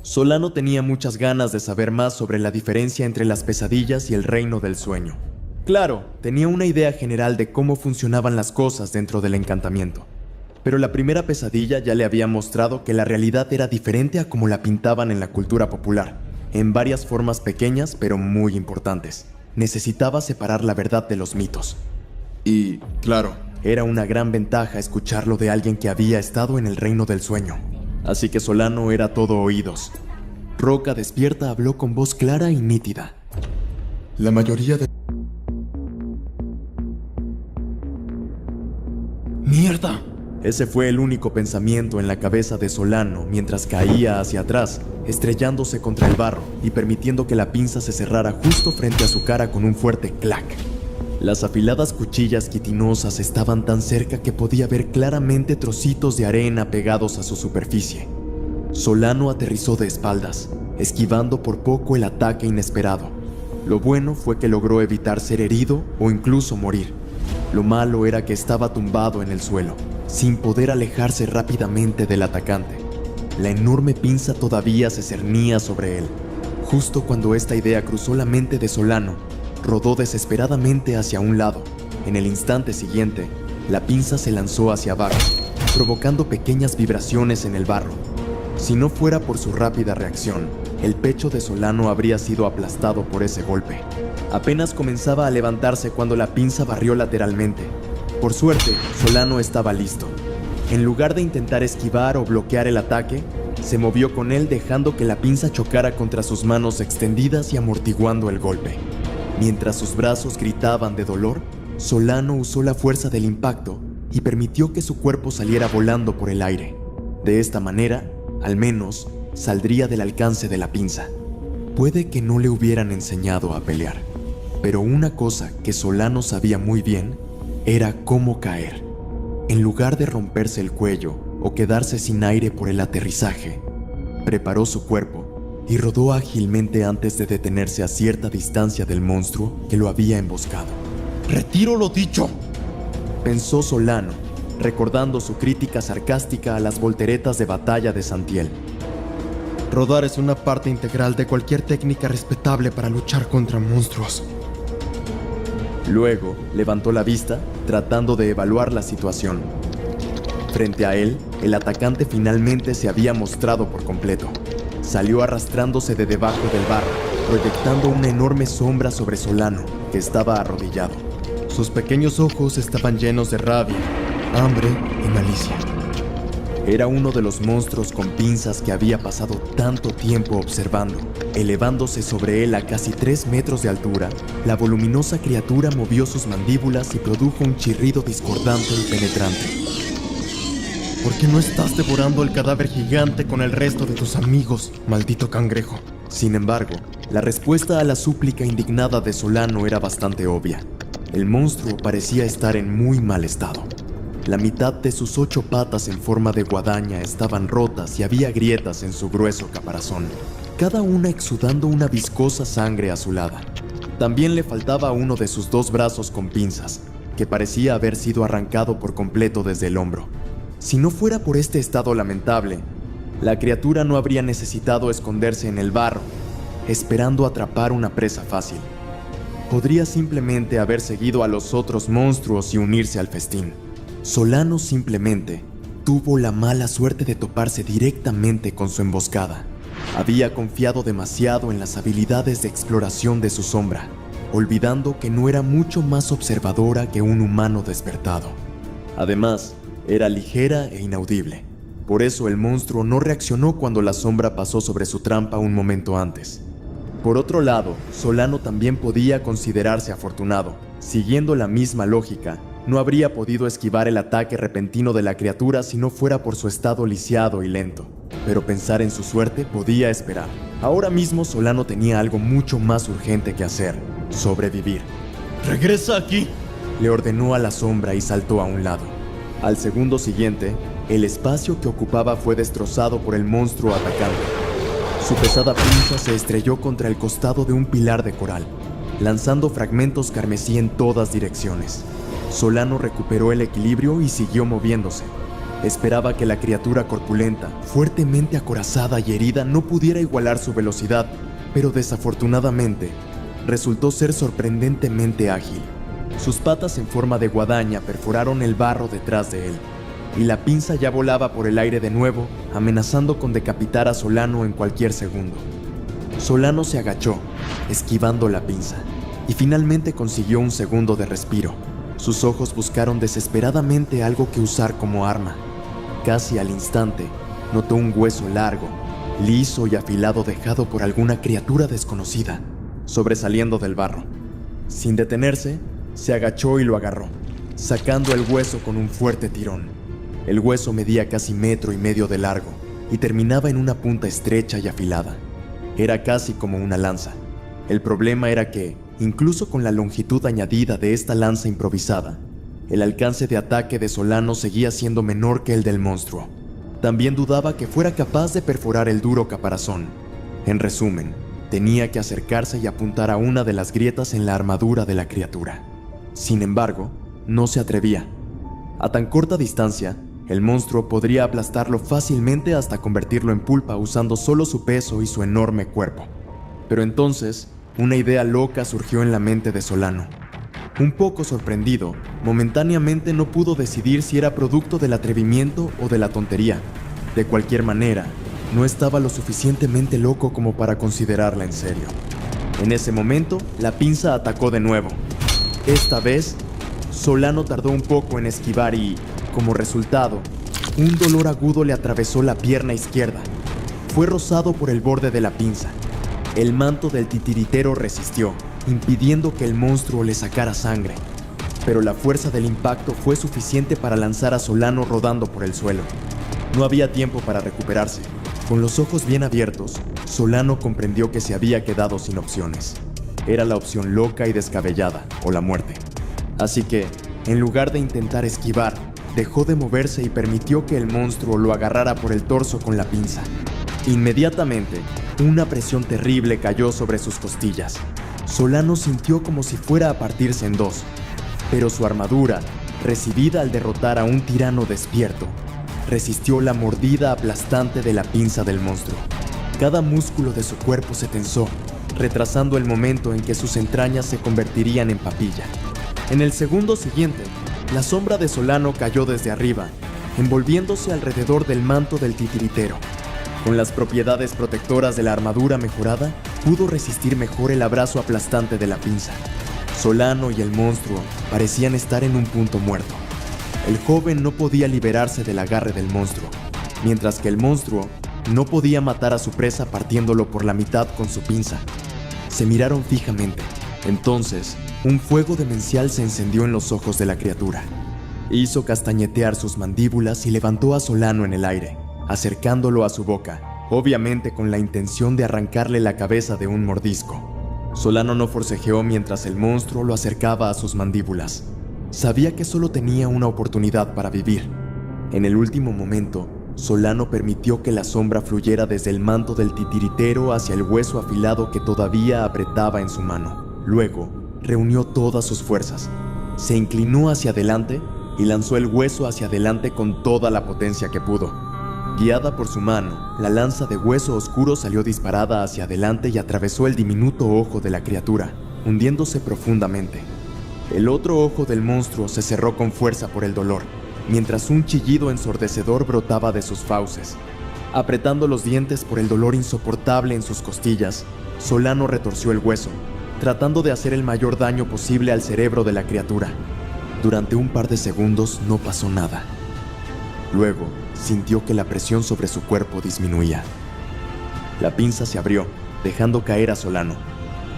Solano tenía muchas ganas de saber más sobre la diferencia entre las pesadillas y el reino del sueño. Claro, tenía una idea general de cómo funcionaban las cosas dentro del encantamiento, pero la primera pesadilla ya le había mostrado que la realidad era diferente a como la pintaban en la cultura popular, en varias formas pequeñas pero muy importantes. Necesitaba separar la verdad de los mitos. Y, claro, era una gran ventaja escucharlo de alguien que había estado en el reino del sueño. Así que Solano era todo oídos. Roca despierta habló con voz clara y nítida. La mayoría de... ¡Mierda! Ese fue el único pensamiento en la cabeza de Solano mientras caía hacia atrás, estrellándose contra el barro y permitiendo que la pinza se cerrara justo frente a su cara con un fuerte clac. Las afiladas cuchillas quitinosas estaban tan cerca que podía ver claramente trocitos de arena pegados a su superficie. Solano aterrizó de espaldas, esquivando por poco el ataque inesperado. Lo bueno fue que logró evitar ser herido o incluso morir. Lo malo era que estaba tumbado en el suelo, sin poder alejarse rápidamente del atacante. La enorme pinza todavía se cernía sobre él. Justo cuando esta idea cruzó la mente de Solano, rodó desesperadamente hacia un lado. En el instante siguiente, la pinza se lanzó hacia abajo, provocando pequeñas vibraciones en el barro. Si no fuera por su rápida reacción, el pecho de Solano habría sido aplastado por ese golpe. Apenas comenzaba a levantarse cuando la pinza barrió lateralmente. Por suerte, Solano estaba listo. En lugar de intentar esquivar o bloquear el ataque, se movió con él dejando que la pinza chocara contra sus manos extendidas y amortiguando el golpe. Mientras sus brazos gritaban de dolor, Solano usó la fuerza del impacto y permitió que su cuerpo saliera volando por el aire. De esta manera, al menos, saldría del alcance de la pinza. Puede que no le hubieran enseñado a pelear, pero una cosa que Solano sabía muy bien era cómo caer. En lugar de romperse el cuello o quedarse sin aire por el aterrizaje, preparó su cuerpo y rodó ágilmente antes de detenerse a cierta distancia del monstruo que lo había emboscado. ¡Retiro lo dicho!, pensó Solano, recordando su crítica sarcástica a las volteretas de batalla de Santiel. Rodar es una parte integral de cualquier técnica respetable para luchar contra monstruos. Luego levantó la vista, tratando de evaluar la situación. Frente a él, el atacante finalmente se había mostrado por completo. Salió arrastrándose de debajo del barro, proyectando una enorme sombra sobre Solano, que estaba arrodillado. Sus pequeños ojos estaban llenos de rabia, hambre y malicia. Era uno de los monstruos con pinzas que había pasado tanto tiempo observando. Elevándose sobre él a casi 3 metros de altura, la voluminosa criatura movió sus mandíbulas y produjo un chirrido discordante y penetrante. ¿Por qué no estás devorando el cadáver gigante con el resto de tus amigos, maldito cangrejo? Sin embargo, la respuesta a la súplica indignada de Solano era bastante obvia. El monstruo parecía estar en muy mal estado. La mitad de sus 8 patas en forma de guadaña estaban rotas y había grietas en su grueso caparazón, cada una exudando una viscosa sangre azulada. También le faltaba uno de sus 2 brazos con pinzas, que parecía haber sido arrancado por completo desde el hombro. Si no fuera por este estado lamentable, la criatura no habría necesitado esconderse en el barro, esperando atrapar una presa fácil. Podría simplemente haber seguido a los otros monstruos y unirse al festín. Solano simplemente tuvo la mala suerte de toparse directamente con su emboscada. Había confiado demasiado en las habilidades de exploración de su sombra, olvidando que no era mucho más observadora que un humano despertado. Además, era ligera e inaudible. Por eso el monstruo no reaccionó cuando la sombra pasó sobre su trampa un momento antes. Por otro lado, Solano también podía considerarse afortunado. Siguiendo la misma lógica, no habría podido esquivar el ataque repentino de la criatura si no fuera por su estado lisiado y lento. Pero pensar en su suerte podía esperar. Ahora mismo Solano tenía algo mucho más urgente que hacer: sobrevivir. ¡Regresa aquí!, le ordenó a la sombra y saltó a un lado. Al segundo siguiente, el espacio que ocupaba fue destrozado por el monstruo atacante. Su pesada pinza se estrelló contra el costado de un pilar de coral, lanzando fragmentos carmesí en todas direcciones. Solano recuperó el equilibrio y siguió moviéndose. Esperaba que la criatura corpulenta, fuertemente acorazada y herida, no pudiera igualar su velocidad, pero desafortunadamente, resultó ser sorprendentemente ágil. Sus patas en forma de guadaña perforaron el barro detrás de él, y la pinza ya volaba por el aire de nuevo, amenazando con decapitar a Solano en cualquier segundo. Solano se agachó, esquivando la pinza, y finalmente consiguió un segundo de respiro. Sus ojos buscaron desesperadamente algo que usar como arma. Casi al instante, notó un hueso largo, liso y afilado dejado por alguna criatura desconocida, sobresaliendo del barro. Sin detenerse, se agachó y lo agarró, sacando el hueso con un fuerte tirón. El hueso medía casi 1,5 metros de largo y terminaba en una punta estrecha y afilada. Era casi como una lanza. El problema era que, incluso con la longitud añadida de esta lanza improvisada, el alcance de ataque de Solano seguía siendo menor que el del monstruo. También dudaba que fuera capaz de perforar el duro caparazón. En resumen, tenía que acercarse y apuntar a una de las grietas en la armadura de la criatura. Sin embargo, no se atrevía. A tan corta distancia, el monstruo podría aplastarlo fácilmente hasta convertirlo en pulpa usando solo su peso y su enorme cuerpo. Pero entonces, una idea loca surgió en la mente de Solano. Un poco sorprendido, momentáneamente no pudo decidir si era producto del atrevimiento o de la tontería. De cualquier manera, no estaba lo suficientemente loco como para considerarla en serio. En ese momento, la pinza atacó de nuevo. Esta vez, Solano tardó un poco en esquivar y, como resultado, un dolor agudo le atravesó la pierna izquierda. Fue rozado por el borde de la pinza. El manto del titiritero resistió, impidiendo que el monstruo le sacara sangre. Pero la fuerza del impacto fue suficiente para lanzar a Solano rodando por el suelo. No había tiempo para recuperarse. Con los ojos bien abiertos, Solano comprendió que se había quedado sin opciones. Era la opción loca y descabellada, o la muerte. Así que, en lugar de intentar esquivar, dejó de moverse y permitió que el monstruo lo agarrara por el torso con la pinza. Inmediatamente, una presión terrible cayó sobre sus costillas. Solano sintió como si fuera a partirse en dos, pero su armadura, recibida al derrotar a un tirano despierto, resistió la mordida aplastante de la pinza del monstruo. Cada músculo de su cuerpo se tensó, retrasando el momento en que sus entrañas se convertirían en papilla. En el segundo siguiente, la sombra de Solano cayó desde arriba, envolviéndose alrededor del manto del titiritero. Con las propiedades protectoras de la armadura mejorada, pudo resistir mejor el abrazo aplastante de la pinza. Solano y el monstruo parecían estar en un punto muerto. El joven no podía liberarse del agarre del monstruo, mientras que el monstruo no podía matar a su presa partiéndolo por la mitad con su pinza. Se miraron fijamente. Entonces, un fuego demencial se encendió en los ojos de la criatura. Hizo castañetear sus mandíbulas y levantó a Solano en el aire, acercándolo a su boca, obviamente con la intención de arrancarle la cabeza de un mordisco. Solano no forcejeó mientras el monstruo lo acercaba a sus mandíbulas. Sabía que solo tenía una oportunidad para vivir. En el último momento, Solano permitió que la sombra fluyera desde el manto del titiritero hacia el hueso afilado que todavía apretaba en su mano. Luego, reunió todas sus fuerzas. Se inclinó hacia adelante y lanzó el hueso hacia adelante con toda la potencia que pudo. Guiada por su mano, la lanza de hueso oscuro salió disparada hacia adelante y atravesó el diminuto ojo de la criatura, hundiéndose profundamente. El otro ojo del monstruo se cerró con fuerza por el dolor, mientras un chillido ensordecedor brotaba de sus fauces. Apretando los dientes por el dolor insoportable en sus costillas, Solano retorció el hueso, tratando de hacer el mayor daño posible al cerebro de la criatura. Durante un par de segundos no pasó nada. Luego, sintió que la presión sobre su cuerpo disminuía. La pinza se abrió, dejando caer a Solano.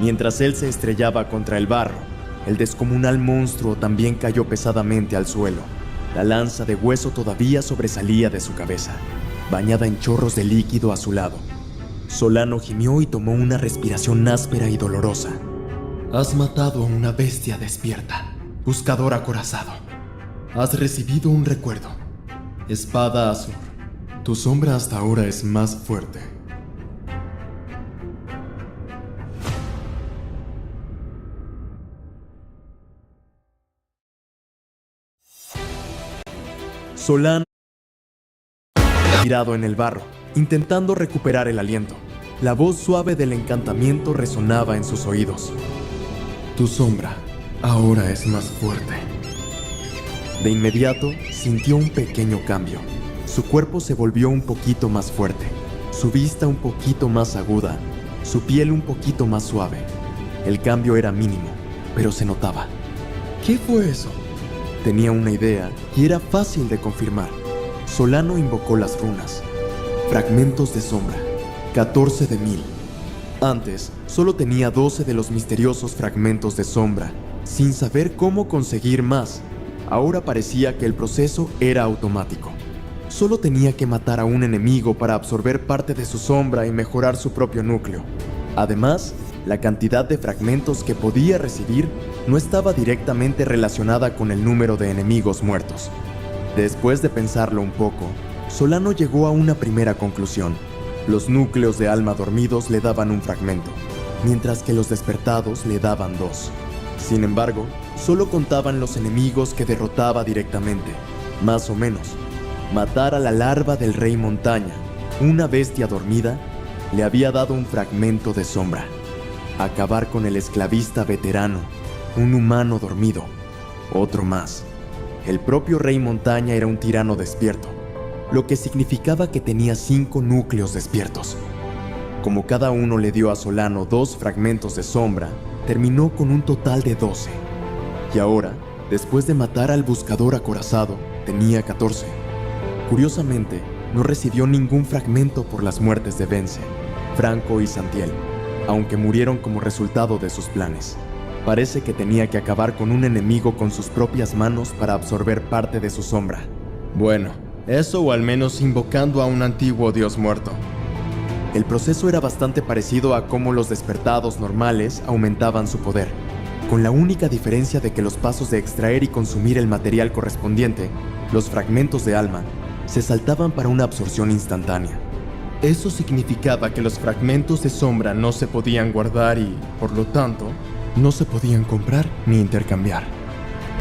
Mientras él se estrellaba contra el barro, el descomunal monstruo también cayó pesadamente al suelo. La lanza de hueso todavía sobresalía de su cabeza, bañada en chorros de líquido a su lado. Solano gimió y tomó una respiración áspera y dolorosa. Has matado a una bestia despierta, buscador acorazado. Has recibido un recuerdo. Espada azul. Tu sombra hasta ahora es más fuerte. Solano tirado en el barro, intentando recuperar el aliento. La voz suave del encantamiento resonaba en sus oídos. Tu sombra ahora es más fuerte. De inmediato, sintió un pequeño cambio. Su cuerpo se volvió un poquito más fuerte, su vista un poquito más aguda, su piel un poquito más suave. El cambio era mínimo, pero se notaba. ¿Qué fue eso? Tenía una idea y era fácil de confirmar. Solano invocó las runas. Fragmentos de sombra, 14 de 1000. Antes, solo tenía 12 de los misteriosos fragmentos de sombra, sin saber cómo conseguir más. Ahora parecía que el proceso era automático. Solo tenía que matar a un enemigo para absorber parte de su sombra y mejorar su propio núcleo. Además, la cantidad de fragmentos que podía recibir no estaba directamente relacionada con el número de enemigos muertos. Después de pensarlo un poco, Solano llegó a una primera conclusión. Los núcleos de alma dormidos le daban un fragmento, mientras que los despertados le daban 2. Sin embargo, solo contaban los enemigos que derrotaba directamente, más o menos. Matar a la larva del Rey Montaña, una bestia dormida, le había dado un fragmento de sombra. Acabar con el esclavista veterano, un humano dormido, otro más. El propio Rey Montaña era un tirano despierto, lo que significaba que tenía 5 núcleos despiertos. Como cada uno le dio a Solano 2 fragmentos de sombra, terminó con un total de 12. Y ahora, después de matar al buscador acorazado, tenía 14. Curiosamente, no recibió ningún fragmento por las muertes de Vence, Franco y Santiel, aunque murieron como resultado de sus planes. Parece que tenía que acabar con un enemigo con sus propias manos para absorber parte de su sombra. Bueno, eso o al menos invocando a un antiguo dios muerto. El proceso era bastante parecido a cómo los despertados normales aumentaban su poder, con la única diferencia de que los pasos de extraer y consumir el material correspondiente, los fragmentos de alma, se saltaban para una absorción instantánea. Eso significaba que los fragmentos de sombra no se podían guardar y, por lo tanto, no se podían comprar ni intercambiar.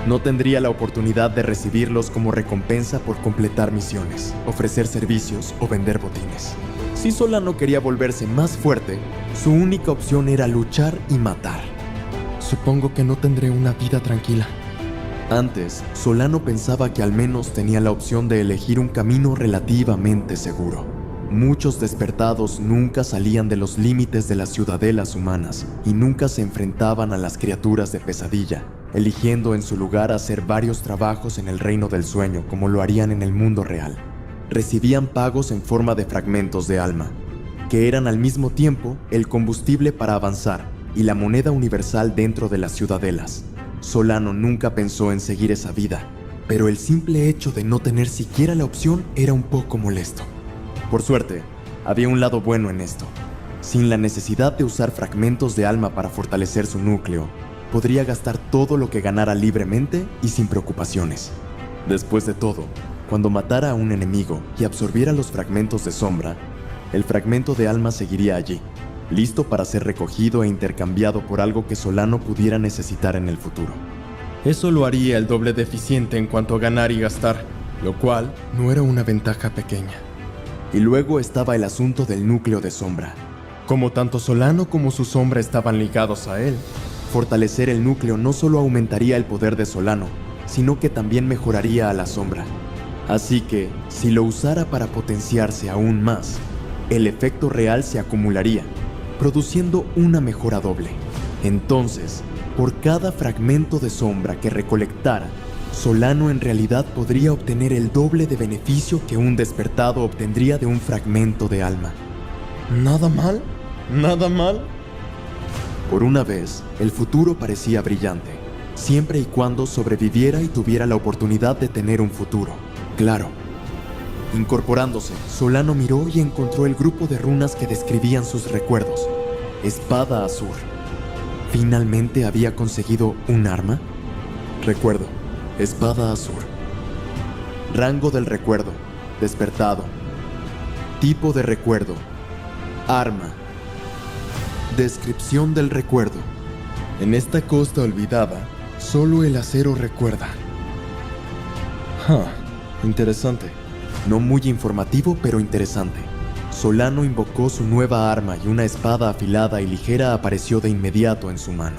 No tendría la oportunidad de recibirlos como recompensa por completar misiones, ofrecer servicios o vender botines. Si Solano quería volverse más fuerte, su única opción era luchar y matar. Supongo que no tendré una vida tranquila. Antes, Solano pensaba que al menos tenía la opción de elegir un camino relativamente seguro. Muchos despertados nunca salían de los límites de las ciudadelas humanas y nunca se enfrentaban a las criaturas de pesadilla, eligiendo en su lugar hacer varios trabajos en el reino del sueño como lo harían en el mundo real. Recibían pagos en forma de fragmentos de alma, que eran al mismo tiempo el combustible para avanzar y la moneda universal dentro de las ciudadelas. Solano nunca pensó en seguir esa vida, pero el simple hecho de no tener siquiera la opción era un poco molesto. Por suerte, había un lado bueno en esto. Sin la necesidad de usar fragmentos de alma para fortalecer su núcleo, podría gastar todo lo que ganara libremente y sin preocupaciones. Después de todo, cuando matara a un enemigo y absorbiera los fragmentos de sombra, el fragmento de alma seguiría allí, listo para ser recogido e intercambiado por algo que Solano pudiera necesitar en el futuro. Eso lo haría el doble de eficiente en cuanto a ganar y gastar, lo cual no era una ventaja pequeña. Y luego estaba el asunto del núcleo de sombra. Como tanto Solano como su sombra estaban ligados a él, fortalecer el núcleo no solo aumentaría el poder de Solano, sino que también mejoraría a la sombra. Así que, si lo usara para potenciarse aún más, el efecto real se acumularía, produciendo una mejora doble. Entonces, por cada fragmento de sombra que recolectara, Solano en realidad podría obtener el doble de beneficio que un despertado obtendría de un fragmento de alma. ¿Nada mal? ¿Nada mal? Por una vez, el futuro parecía brillante, siempre y cuando sobreviviera y tuviera la oportunidad de tener un futuro. Claro. Incorporándose, Solano miró y encontró el grupo de runas que describían sus recuerdos. Espada Azur. ¿Finalmente había conseguido un arma? Recuerdo. Espada Azur. Rango del recuerdo. Despertado. Tipo de recuerdo. Arma. Descripción del recuerdo. En esta costa olvidada, solo el acero recuerda. Interesante. No muy informativo, pero interesante. Solano invocó su nueva arma y una espada afilada y ligera apareció de inmediato en su mano.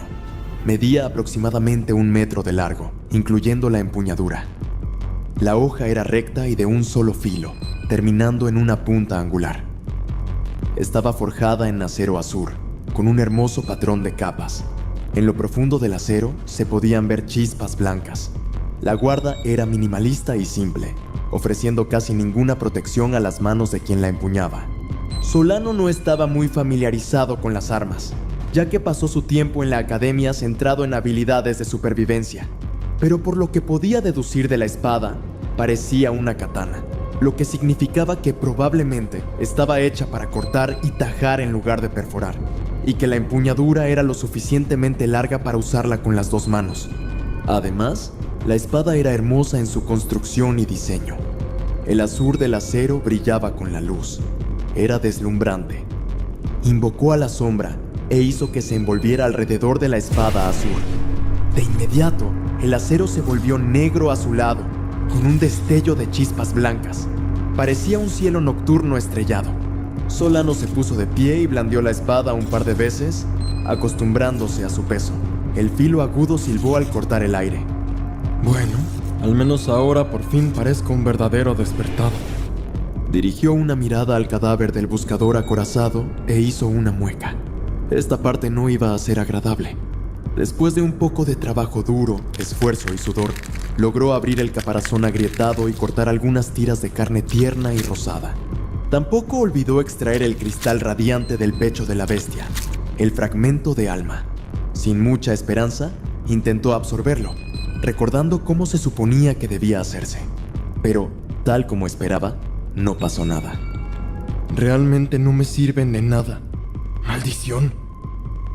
Medía aproximadamente 1 metro de largo, incluyendo la empuñadura. La hoja era recta y de un solo filo, terminando en una punta angular. Estaba forjada en acero azur, con un hermoso patrón de capas. En lo profundo del acero se podían ver chispas blancas. La guarda era minimalista y simple, ofreciendo casi ninguna protección a las manos de quien la empuñaba. Solano no estaba muy familiarizado con las armas, ya que pasó su tiempo en la academia centrado en habilidades de supervivencia, pero por lo que podía deducir de la espada, parecía una katana, lo que significaba que probablemente estaba hecha para cortar y tajar en lugar de perforar, y que la empuñadura era lo suficientemente larga para usarla con las 2 manos. Además, la espada era hermosa en su construcción y diseño. El azur del acero brillaba con la luz. Era deslumbrante. Invocó a la sombra e hizo que se envolviera alrededor de la espada azul. De inmediato, el acero se volvió negro azulado, con un destello de chispas blancas. Parecía un cielo nocturno estrellado. Solano se puso de pie y blandió la espada un par de veces, acostumbrándose a su peso. El filo agudo silbó al cortar el aire. Bueno, al menos ahora por fin parezco un verdadero despertado. Dirigió una mirada al cadáver del buscador acorazado e hizo una mueca. Esta parte no iba a ser agradable. Después de un poco de trabajo duro, esfuerzo y sudor, logró abrir el caparazón agrietado y cortar algunas tiras de carne tierna y rosada. Tampoco olvidó extraer el cristal radiante del pecho de la bestia, el fragmento de alma. Sin mucha esperanza, intentó absorberlo, recordando cómo se suponía que debía hacerse. Pero, tal como esperaba, no pasó nada. Realmente no me sirven de nada. ¡Maldición!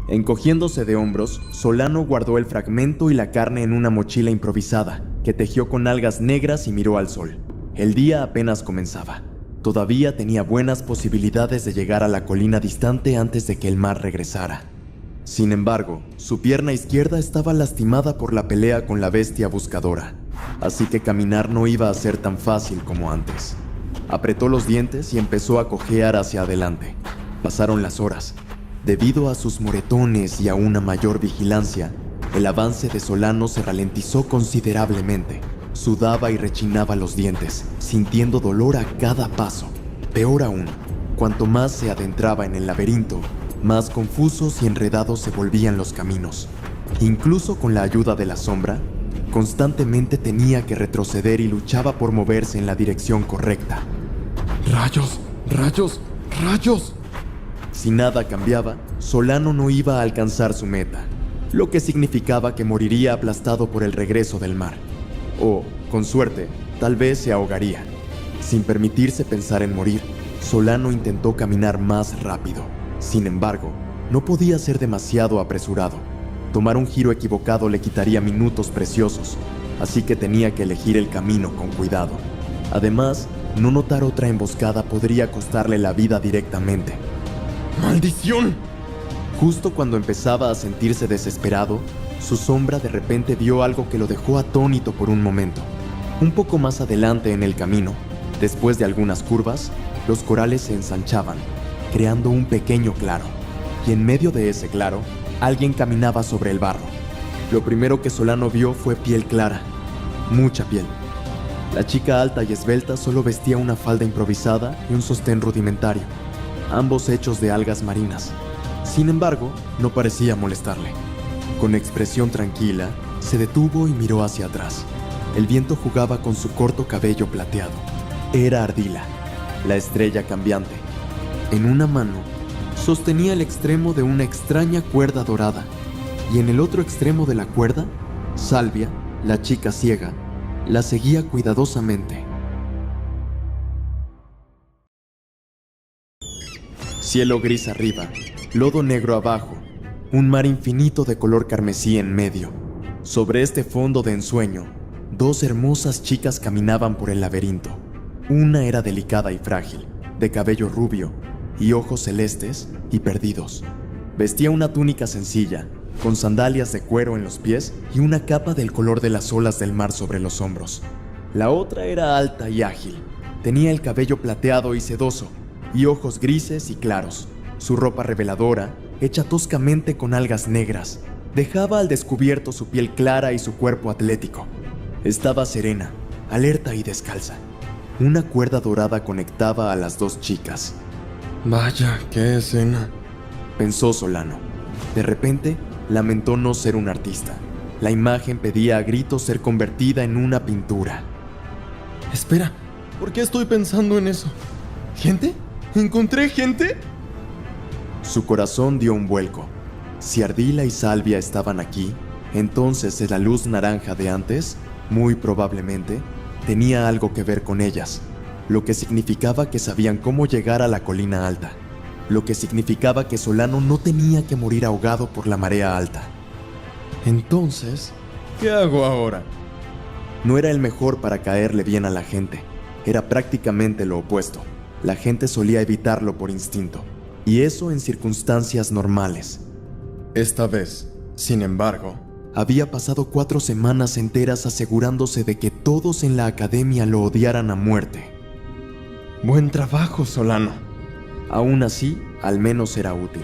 Encogiéndose de hombros, Solano guardó el fragmento y la carne en una mochila improvisada, que tejió con algas negras y miró al sol. El día apenas comenzaba. Todavía tenía buenas posibilidades de llegar a la colina distante antes de que el mar regresara. Sin embargo, su pierna izquierda estaba lastimada por la pelea con la bestia buscadora, así que caminar no iba a ser tan fácil como antes. Apretó los dientes y empezó a cojear hacia adelante. Pasaron las horas. Debido a sus moretones y a una mayor vigilancia, el avance de Solano se ralentizó considerablemente. Sudaba y rechinaba los dientes, sintiendo dolor a cada paso. Peor aún, cuanto más se adentraba en el laberinto, más confusos y enredados se volvían los caminos. Incluso con la ayuda de la sombra, constantemente tenía que retroceder y luchaba por moverse en la dirección correcta. ¡Rayos! ¡Rayos! ¡Rayos! Si nada cambiaba, Solano no iba a alcanzar su meta, lo que significaba que moriría aplastado por el regreso del mar. O, con suerte, tal vez se ahogaría. Sin permitirse pensar en morir, Solano intentó caminar más rápido. Sin embargo, no podía ser demasiado apresurado. Tomar un giro equivocado le quitaría minutos preciosos, así que tenía que elegir el camino con cuidado. Además, no notar otra emboscada podría costarle la vida directamente. ¡Maldición! Justo cuando empezaba a sentirse desesperado, su sombra de repente vio algo que lo dejó atónito por un momento. Un poco más adelante en el camino, después de algunas curvas, los corales se ensanchaban, creando un pequeño claro, y en medio de ese claro, alguien caminaba sobre el barro. Lo primero que Solano vio fue piel clara, mucha piel. La chica alta y esbelta solo vestía una falda improvisada y un sostén rudimentario, ambos hechos de algas marinas. Sin embargo, no parecía molestarle. Con expresión tranquila, se detuvo y miró hacia atrás. El viento jugaba con su corto cabello plateado. Era Ardila, la estrella cambiante. En una mano, sostenía el extremo de una extraña cuerda dorada, y en el otro extremo de la cuerda, Salvia, la chica ciega, la seguía cuidadosamente. Cielo gris arriba, lodo negro abajo, un mar infinito de color carmesí en medio. Sobre este fondo de ensueño, 2 hermosas chicas caminaban por el laberinto. Una era delicada y frágil, de cabello rubio y ojos celestes y perdidos. Vestía una túnica sencilla, con sandalias de cuero en los pies y una capa del color de las olas del mar sobre los hombros. La otra era alta y ágil, Tenía el cabello plateado y sedoso, y ojos grises y claros. Su ropa reveladora, hecha toscamente con algas negras, dejaba al descubierto su piel clara y su cuerpo atlético. Estaba serena, alerta y descalza. Una cuerda dorada conectaba a las dos chicas. Vaya, qué escena, pensó Solano. De repente, lamentó no ser un artista. La imagen pedía a gritos ser convertida en una pintura. Espera, ¿por qué estoy pensando en eso? ¿Gente? ¿Encontré gente? Su corazón dio un vuelco. Si Ardila y Salvia estaban aquí, entonces la luz naranja de antes, muy probablemente, tenía algo que ver con ellas, lo que significaba que sabían cómo llegar a la colina alta, lo que significaba que Solano no tenía que morir ahogado por la marea alta. Entonces, ¿qué hago ahora? No era el mejor para caerle bien a la gente, era prácticamente lo opuesto. La gente solía evitarlo por instinto, y eso en circunstancias normales. Esta vez, sin embargo, había pasado 4 semanas enteras asegurándose de que todos en la academia lo odiaran a muerte. Buen trabajo, Solano. Aún así, al menos era útil.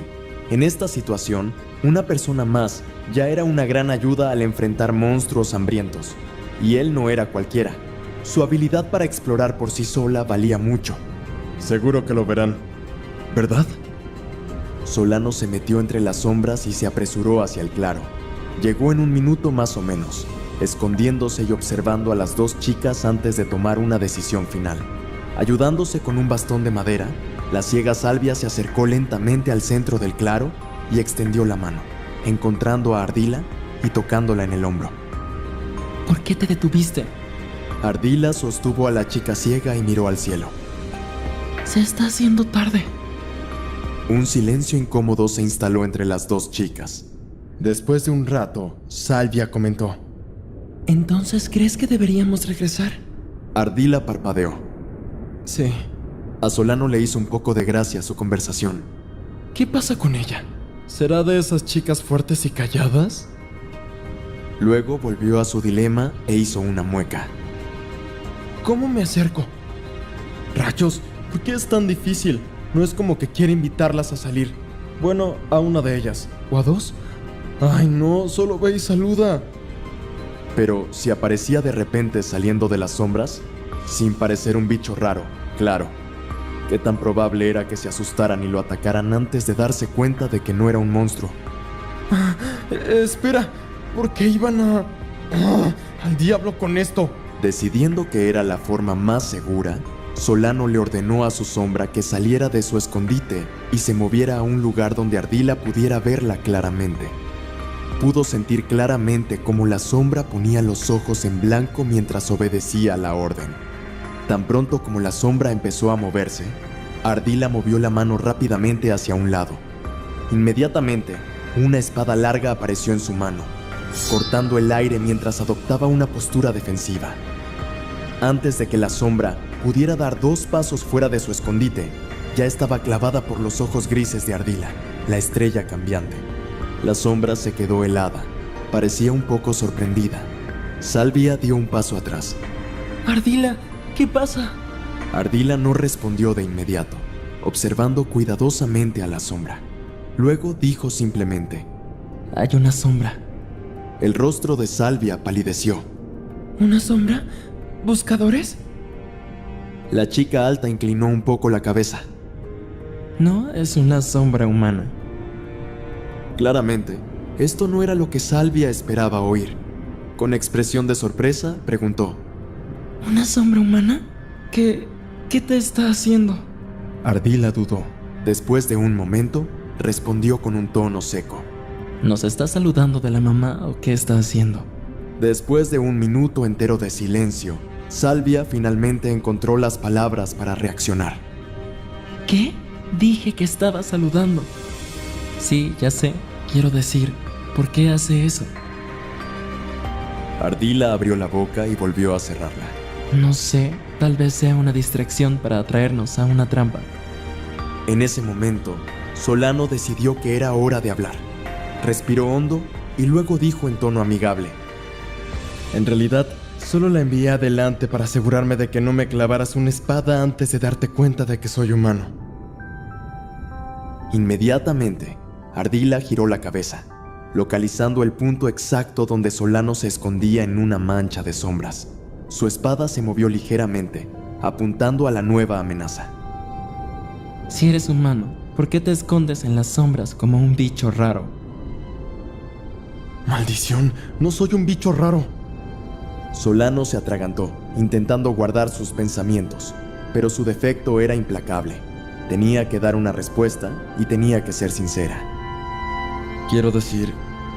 En esta situación, una persona más ya era una gran ayuda al enfrentar monstruos hambrientos. Y él no era cualquiera. Su habilidad para explorar por sí sola valía mucho. Seguro que lo verán, ¿verdad? Solano se metió entre las sombras y se apresuró hacia el claro. Llegó en 1 minuto más o menos, escondiéndose y observando a las dos chicas antes de tomar una decisión final. Ayudándose con un bastón de madera, la ciega Salvia se acercó lentamente al centro del claro y extendió la mano, encontrando a Ardila y tocándola en el hombro. ¿Por qué te detuviste? Ardila sostuvo a la chica ciega y miró al cielo. Se está haciendo tarde. Un silencio incómodo se instaló entre las dos chicas. Después de un rato, Salvia comentó: ¿Entonces crees que deberíamos regresar? Ardila parpadeó. Sí. A Solano le hizo un poco de gracia su conversación. ¿Qué pasa con ella? ¿Será de esas chicas fuertes y calladas? Luego volvió a su dilema e hizo una mueca. ¿Cómo me acerco? Rayos, ¿por qué es tan difícil? No es como que quiera invitarlas a salir. Bueno, a una de ellas. ¿O a dos? Ay, no, solo ve y saluda. Pero si aparecía de repente saliendo de las sombras, sin parecer un bicho raro, claro. ¿Qué tan probable era que se asustaran y lo atacaran antes de darse cuenta de que no era un monstruo? Espera, ¿por qué iban a...? ¡Al diablo con esto! Decidiendo que era la forma más segura, Solano le ordenó a su sombra que saliera de su escondite y se moviera a un lugar donde Ardila pudiera verla claramente. Pudo sentir claramente cómo la sombra ponía los ojos en blanco mientras obedecía la orden. Tan pronto como la sombra empezó a moverse, Ardila movió la mano rápidamente hacia un lado. Inmediatamente, una espada larga apareció en su mano, cortando el aire mientras adoptaba una postura defensiva. Antes de que la sombra pudiera dar 2 pasos fuera de su escondite, ya estaba clavada por los ojos grises de Ardila, la estrella cambiante. La sombra se quedó helada, parecía un poco sorprendida. Salvia dio un paso atrás. Ardila, ¿qué pasa? Ardila no respondió de inmediato, observando cuidadosamente a la sombra. Luego dijo simplemente: Hay una sombra. El rostro de Salvia palideció. ¿Una sombra? ¿Buscadores? La chica alta inclinó un poco la cabeza. No, es una sombra humana. Claramente, esto no era lo que Salvia esperaba oír. Con expresión de sorpresa, preguntó: ¿Una sombra humana? ¿Qué te está haciendo? Ardila dudó. Después de un momento, respondió con un tono seco: ¿Nos está saludando de la mamá o qué está haciendo? Después de 1 minuto entero de silencio, Salvia finalmente encontró las palabras para reaccionar. ¿Qué? Dije que estaba saludando. Sí, ya sé. Quiero decir, ¿por qué hace eso? Ardila abrió la boca y volvió a cerrarla. No sé, tal vez sea una distracción para atraernos a una trampa. En ese momento, Solano decidió que era hora de hablar. Respiró hondo y luego dijo en tono amigable: En realidad, Solo la envié adelante para asegurarme de que no me clavaras una espada antes de darte cuenta de que soy humano. Inmediatamente, Ardila giró la cabeza, localizando el punto exacto donde Solano se escondía en una mancha de sombras. Su espada se movió ligeramente, apuntando a la nueva amenaza. Si eres humano, ¿por qué te escondes en las sombras como un bicho raro? ¡Maldición! ¡No soy un bicho raro! Solano se atragantó, intentando guardar sus pensamientos, pero su defecto era implacable. Tenía que dar una respuesta y tenía que ser sincera. Quiero decir,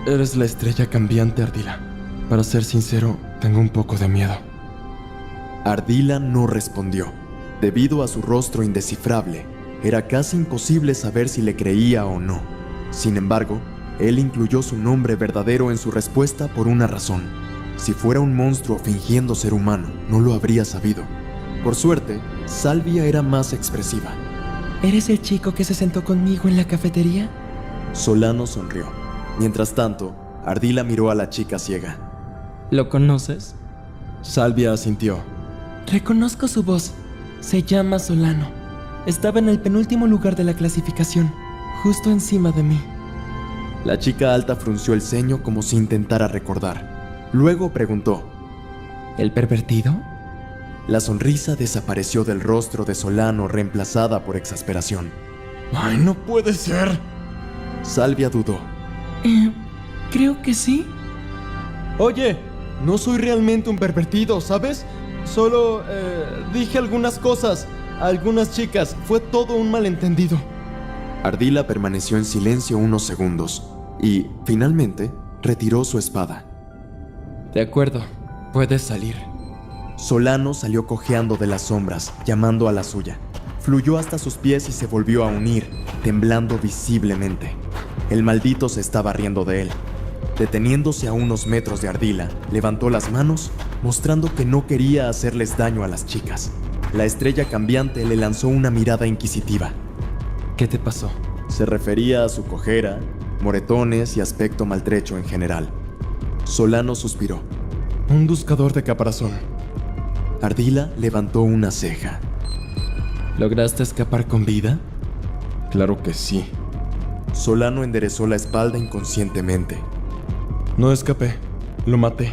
eres la estrella cambiante, Ardila. Para ser sincero, tengo un poco de miedo. Ardila no respondió. Debido a su rostro indescifrable, era casi imposible saber si le creía o no. Sin embargo, él incluyó su nombre verdadero en su respuesta por una razón. Si fuera un monstruo fingiendo ser humano, no lo habría sabido. Por suerte, Salvia era más expresiva. ¿Eres el chico que se sentó conmigo en la cafetería? Solano sonrió. Mientras tanto, Ardila miró a la chica ciega. ¿Lo conoces? Salvia asintió. Reconozco su voz. Se llama Solano. Estaba en el penúltimo lugar de la clasificación, justo encima de mí. La chica alta frunció el ceño como si intentara recordar. Luego preguntó: ¿El pervertido? La sonrisa desapareció del rostro de Solano, reemplazada por exasperación. ¡Ay, no puede ser! Salvia dudó. Creo que sí. Oye, no soy realmente un pervertido, ¿sabes? Solo dije algunas cosas a algunas chicas. Fue todo un malentendido. Ardila permaneció en silencio unos segundos y, finalmente, retiró su espada. De acuerdo, puedes salir. Solano salió cojeando de las sombras, llamando a la suya. Fluyó hasta sus pies y se volvió a unir, temblando visiblemente. El maldito se estaba riendo de él. Deteniéndose a unos metros de Ardila, levantó las manos, mostrando que no quería hacerles daño a las chicas. La estrella cambiante le lanzó una mirada inquisitiva. ¿Qué te pasó? Se refería a su cojera, moretones y aspecto maltrecho en general. Solano suspiró. Un buscador de caparazón. Ardila levantó una ceja. ¿Lograste escapar con vida? Claro que sí. Solano enderezó la espalda inconscientemente. No escapé, lo maté.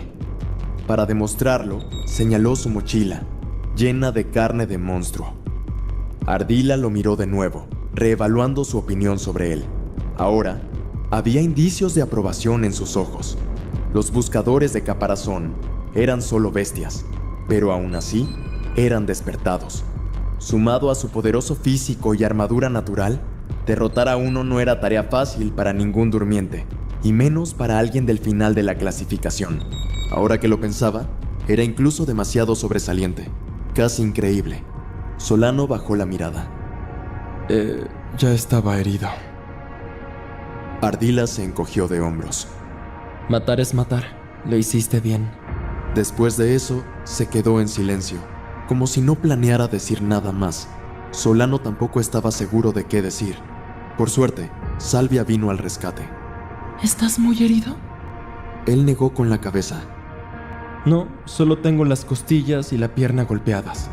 Para demostrarlo, señaló su mochila, llena de carne de monstruo. Ardila lo miró de nuevo, reevaluando su opinión sobre él. Ahora, había indicios de aprobación en sus ojos. Los buscadores de caparazón eran solo bestias, pero aún así, eran despertados. Sumado a su poderoso físico y armadura natural, derrotar a uno no era tarea fácil para ningún durmiente, y menos para alguien del final de la clasificación. Ahora que lo pensaba, era incluso demasiado sobresaliente, casi increíble. Solano bajó la mirada. Ya estaba herido. Ardila se encogió de hombros. Matar es matar. Lo hiciste bien. Después de eso, se quedó en silencio, como si no planeara decir nada más. Solano tampoco estaba seguro de qué decir. Por suerte, Salvia vino al rescate. ¿Estás muy herido? Él negó con la cabeza. No, solo tengo las costillas y la pierna golpeadas.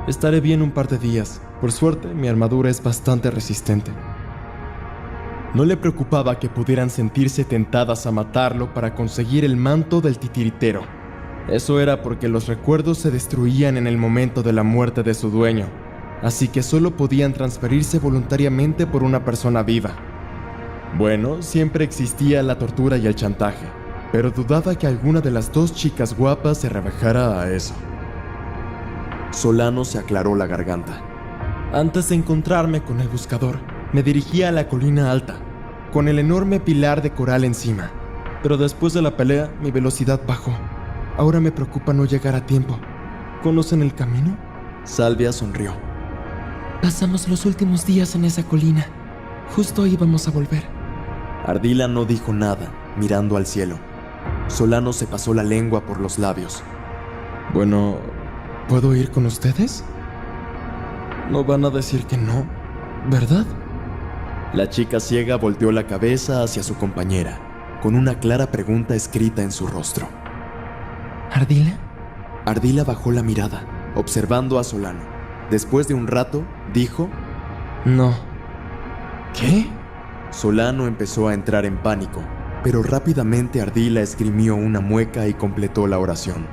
Estaré bien un par de días. Por suerte, mi armadura es bastante resistente. No le preocupaba que pudieran sentirse tentadas a matarlo para conseguir el manto del titiritero. Eso era porque los recuerdos se destruían en el momento de la muerte de su dueño, así que solo podían transferirse voluntariamente por una persona viva. Bueno, siempre existía la tortura y el chantaje, pero dudaba que alguna de las dos chicas guapas se rebajara a eso. Solano se aclaró la garganta. Antes de encontrarme con el buscador, me dirigí a la colina alta, con el enorme pilar de coral encima. Pero después de la pelea, mi velocidad bajó. Ahora me preocupa no llegar a tiempo. ¿Conocen el camino? Salvia sonrió. Pasamos los últimos días en esa colina. Justo íbamos a volver. Ardila no dijo nada, mirando al cielo. Solano se pasó la lengua por los labios. Bueno, ¿puedo ir con ustedes? No van a decir que no, ¿verdad? La chica ciega volteó la cabeza hacia su compañera, con una clara pregunta escrita en su rostro. ¿Ardila? Ardila bajó la mirada, observando a Solano. Después de un rato, dijo: No. ¿Qué? Solano empezó a entrar en pánico, pero rápidamente Ardila esgrimió una mueca y completó la oración.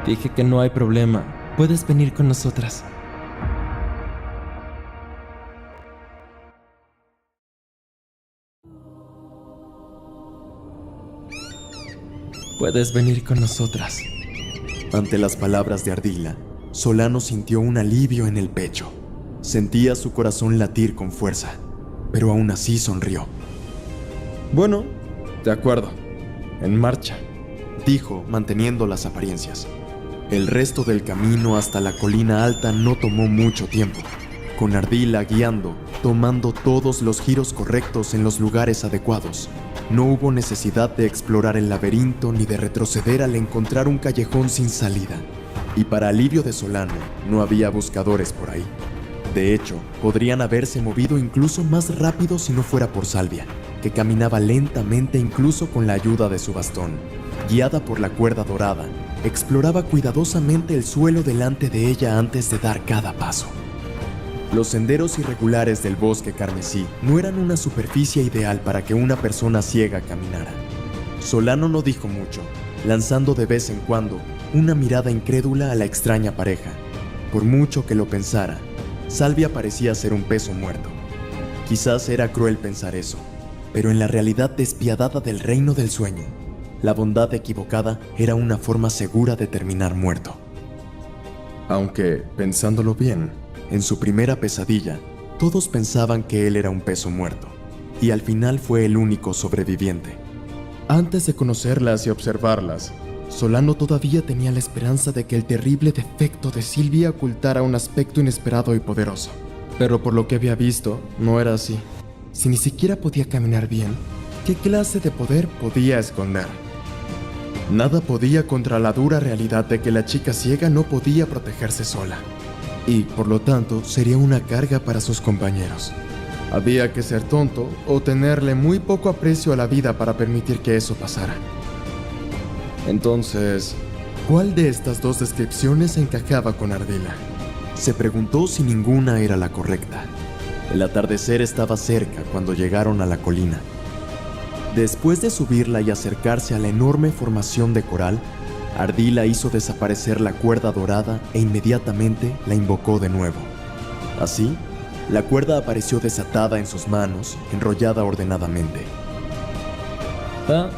Dije que no hay problema. Puedes venir con nosotras. Puedes venir con nosotras. Ante las palabras de Ardila, Solano sintió un alivio en el pecho. Sentía su corazón latir con fuerza, pero aún así sonrió. Bueno, de acuerdo. En marcha, dijo, manteniendo las apariencias. El resto del camino hasta la colina alta no tomó mucho tiempo, con Ardila guiando, tomando todos los giros correctos en los lugares adecuados. No hubo necesidad de explorar el laberinto ni de retroceder al encontrar un callejón sin salida. Y para alivio de Solano, no había buscadores por ahí. De hecho, podrían haberse movido incluso más rápido si no fuera por Salvia, que caminaba lentamente incluso con la ayuda de su bastón. Guiada por la cuerda dorada, exploraba cuidadosamente el suelo delante de ella antes de dar cada paso. Los senderos irregulares del bosque carmesí no eran una superficie ideal para que una persona ciega caminara. Solano no dijo mucho, lanzando de vez en cuando una mirada incrédula a la extraña pareja. Por mucho que lo pensara, Salvia parecía ser un peso muerto. Quizás era cruel pensar eso, pero en la realidad despiadada del reino del sueño, la bondad equivocada era una forma segura de terminar muerto. Aunque, pensándolo bien, en su primera pesadilla, todos pensaban que él era un peso muerto, y al final fue el único sobreviviente. Antes de conocerlas y observarlas, Solano todavía tenía la esperanza de que el terrible defecto de Silvia ocultara un aspecto inesperado y poderoso. Pero por lo que había visto, no era así. Si ni siquiera podía caminar bien, ¿qué clase de poder podía esconder? Nada podía contra la dura realidad de que la chica ciega no podía protegerse sola. Y, por lo tanto, sería una carga para sus compañeros. Había que ser tonto o tenerle muy poco aprecio a la vida para permitir que eso pasara. Entonces, ¿cuál de estas dos descripciones encajaba con Ardila? Se preguntó si ninguna era la correcta. El atardecer estaba cerca cuando llegaron a la colina. Después de subirla y acercarse a la enorme formación de coral, Ardila hizo desaparecer la cuerda dorada e inmediatamente la invocó de nuevo. Así, la cuerda apareció desatada en sus manos, enrollada ordenadamente.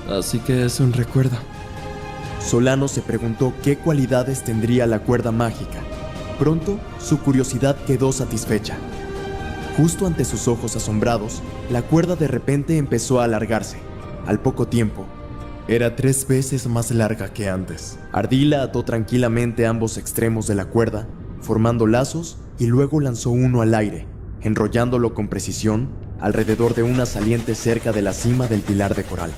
Así que es un recuerdo. Solano se preguntó qué cualidades tendría la cuerda mágica. Pronto, su curiosidad quedó satisfecha. Justo ante sus ojos asombrados, la cuerda de repente empezó a alargarse. Al poco tiempo, era 3 veces más larga que antes. Ardila ató tranquilamente ambos extremos de la cuerda, formando lazos, y luego lanzó uno al aire, enrollándolo con precisión alrededor de una saliente cerca de la cima del pilar de coral.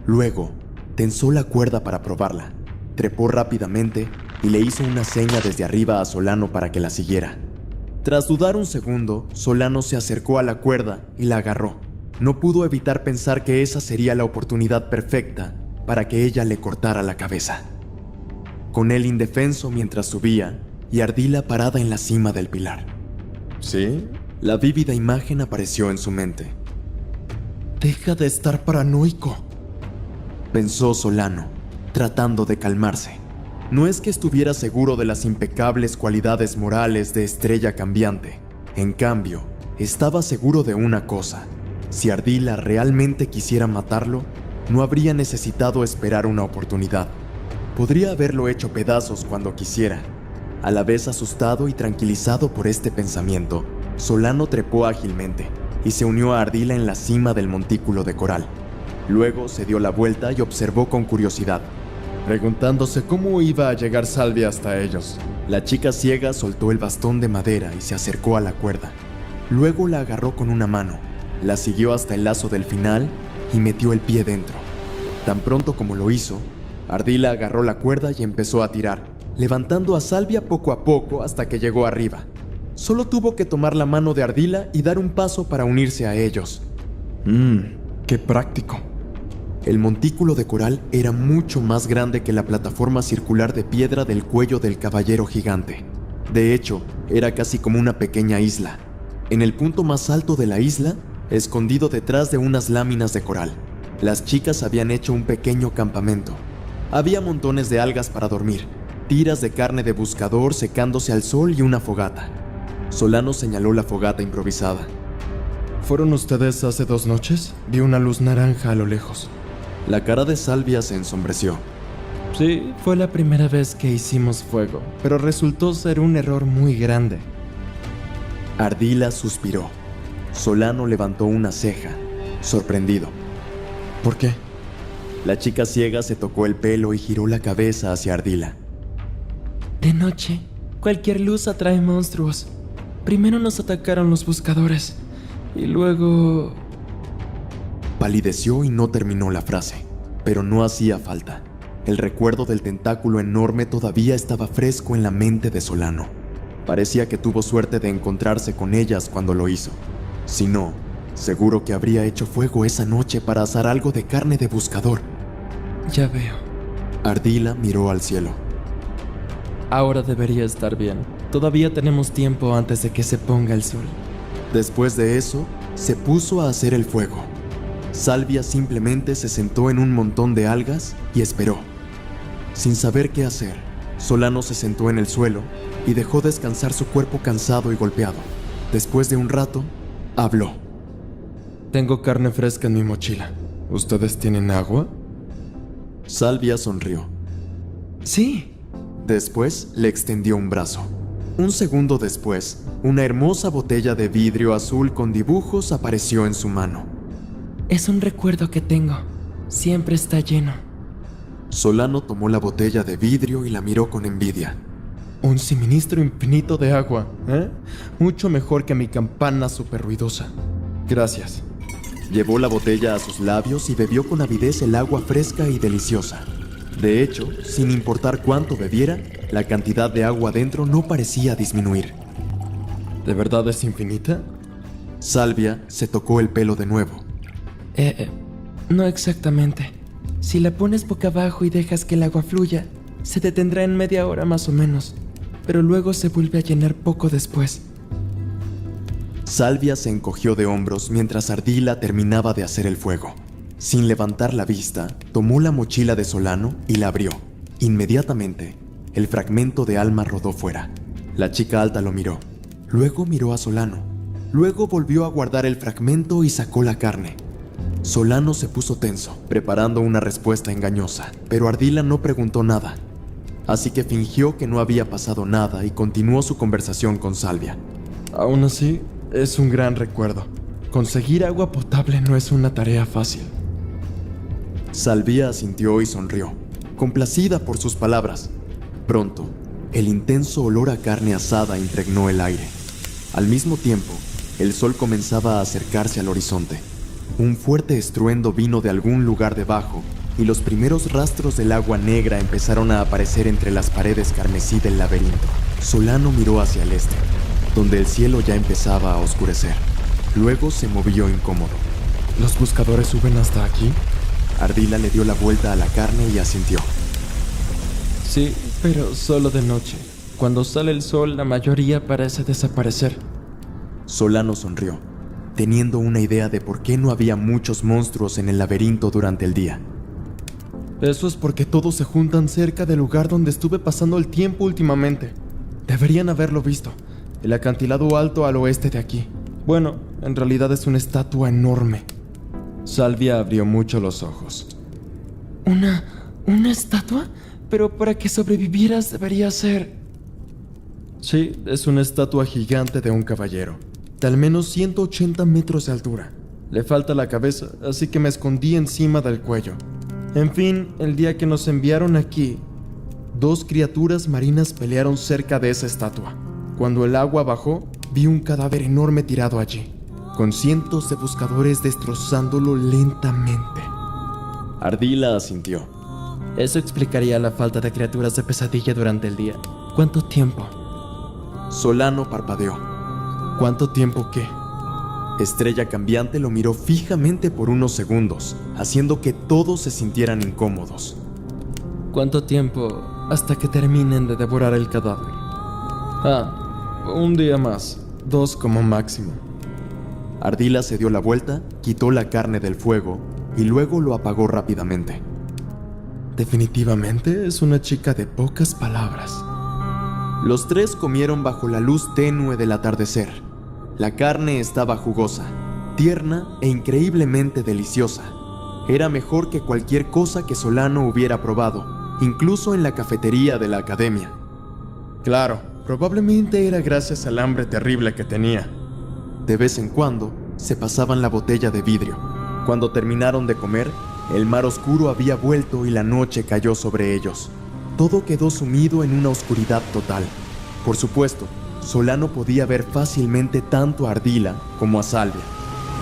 Luego, tensó la cuerda para probarla, trepó rápidamente y le hizo una seña desde arriba a Solano para que la siguiera. Tras dudar un segundo, Solano se acercó a la cuerda y la agarró. No pudo evitar pensar que esa sería la oportunidad perfecta para que ella le cortara la cabeza. Con él indefenso mientras subía y Ardila parada en la cima del pilar. ¿Sí? La vívida imagen apareció en su mente. «Deja de estar paranoico», pensó Solano, tratando de calmarse. No es que estuviera seguro de las impecables cualidades morales de Estrella Cambiante. En cambio, estaba seguro de una cosa. Si Ardila realmente quisiera matarlo, no habría necesitado esperar una oportunidad. Podría haberlo hecho pedazos cuando quisiera. A la vez asustado y tranquilizado por este pensamiento, Solano trepó ágilmente y se unió a Ardila en la cima del montículo de coral. Luego se dio la vuelta y observó con curiosidad, preguntándose cómo iba a llegar Salvia hasta ellos. La chica ciega soltó el bastón de madera y se acercó a la cuerda. Luego la agarró con una mano, la siguió hasta el lazo del final y metió el pie dentro. Tan pronto como lo hizo, Ardila agarró la cuerda y empezó a tirar, levantando a Salvia poco a poco hasta que llegó arriba. Solo tuvo que tomar la mano de Ardila y dar un paso para unirse a ellos. ¡Qué práctico! El montículo de coral era mucho más grande que la plataforma circular de piedra del cuello del caballero gigante. De hecho, era casi como una pequeña isla. En el punto más alto de la isla, escondido detrás de unas láminas de coral, las chicas habían hecho un pequeño campamento. Había montones de algas para dormir, tiras de carne de buscador secándose al sol y una fogata. Solano señaló la fogata improvisada. ¿Fueron ustedes hace 2 noches? Vi una luz naranja a lo lejos. La cara de Salvia se ensombreció. Sí, fue la primera vez que hicimos fuego, pero resultó ser un error muy grande. Ardila suspiró. Solano levantó una ceja, sorprendido. ¿Por qué? La chica ciega se tocó el pelo y giró la cabeza hacia Ardila. De noche, cualquier luz atrae monstruos. Primero nos atacaron los buscadores y luego... Palideció y no terminó la frase, pero no hacía falta. El recuerdo del tentáculo enorme todavía estaba fresco en la mente de Solano. Parecía que tuvo suerte de encontrarse con ellas cuando lo hizo. Si no, seguro que habría hecho fuego esa noche para asar algo de carne de buscador. Ya veo. Ardila miró al cielo. Ahora debería estar bien. Todavía tenemos tiempo antes de que se ponga el sol. Después de eso, se puso a hacer el fuego. Salvia simplemente se sentó en un montón de algas y esperó. Sin saber qué hacer, Solano se sentó en el suelo y dejó descansar su cuerpo cansado y golpeado. Después de un rato, habló. Tengo carne fresca en mi mochila. ¿Ustedes tienen agua? Salvia sonrió. Sí. Después le extendió un brazo. Un segundo después, una hermosa botella de vidrio azul con dibujos apareció en su mano. Es un recuerdo que tengo. Siempre está lleno. Solano tomó la botella de vidrio y la miró con envidia. Un suministro infinito de agua, ¿eh? Mucho mejor que mi campana súper ruidosa. Gracias. Llevó la botella a sus labios y bebió con avidez el agua fresca y deliciosa. De hecho, sin importar cuánto bebiera, la cantidad de agua dentro no parecía disminuir. ¿De verdad es infinita? Salvia se tocó el pelo de nuevo. No exactamente. Si la pones boca abajo y dejas que el agua fluya, se detendrá en media hora más o menos, pero luego se vuelve a llenar poco después. Salvia se encogió de hombros mientras Ardila terminaba de hacer el fuego. Sin levantar la vista, tomó la mochila de Solano y la abrió. Inmediatamente, el fragmento de alma rodó fuera. La chica alta lo miró. Luego miró a Solano. Luego volvió a guardar el fragmento y sacó la carne. Solano se puso tenso, preparando una respuesta engañosa, pero Ardila no preguntó nada. Así que fingió que no había pasado nada y continuó su conversación con Salvia. Aún así, es un gran recuerdo. Conseguir agua potable no es una tarea fácil. Salvia asintió y sonrió, complacida por sus palabras. Pronto, el intenso olor a carne asada impregnó el aire. Al mismo tiempo, el sol comenzaba a acercarse al horizonte. Un fuerte estruendo vino de algún lugar debajo y los primeros rastros del agua negra empezaron a aparecer entre las paredes carmesí del laberinto. Solano miró hacia el este, donde el cielo ya empezaba a oscurecer. Luego se movió incómodo. ¿Los buscadores suben hasta aquí? Ardila le dio la vuelta a la carne y asintió. Sí, pero solo de noche. Cuando sale el sol, la mayoría parece desaparecer. Solano sonrió, teniendo una idea de por qué no había muchos monstruos en el laberinto durante el día. Eso es porque todos se juntan cerca del lugar donde estuve pasando el tiempo últimamente. Deberían haberlo visto. El acantilado alto al oeste de aquí. Bueno, en realidad es una estatua enorme. Salvia abrió mucho los ojos. ¿Una estatua? Pero para que sobrevivieras debería ser... Sí, es una estatua gigante de un caballero, de al menos 180 metros de altura. Le falta la cabeza, así que me escondí encima del cuello. En fin, el día que nos enviaron aquí, 2 criaturas marinas pelearon cerca de esa estatua. Cuando el agua bajó, vi un cadáver enorme tirado allí, con cientos de buscadores destrozándolo lentamente. Ardila asintió. Eso explicaría la falta de criaturas de pesadilla durante el día. ¿Cuánto tiempo? Solano parpadeó. ¿Cuánto tiempo qué? Estrella Cambiante lo miró fijamente por unos segundos, haciendo que todos se sintieran incómodos. ¿Cuánto tiempo hasta que terminen de devorar el cadáver? Un día más, 2 como máximo. Ardila se dio la vuelta, quitó la carne del fuego y luego lo apagó rápidamente. Definitivamente es una chica de pocas palabras. Los tres comieron bajo la luz tenue del atardecer. La carne estaba jugosa, tierna e increíblemente deliciosa. Era mejor que cualquier cosa que Solano hubiera probado, incluso en la cafetería de la academia. Claro, probablemente era gracias al hambre terrible que tenía. De vez en cuando, se pasaban la botella de vidrio. Cuando terminaron de comer, el mar oscuro había vuelto y la noche cayó sobre ellos. Todo quedó sumido en una oscuridad total. Por supuesto, Solano podía ver fácilmente tanto a Ardila como a Salvia.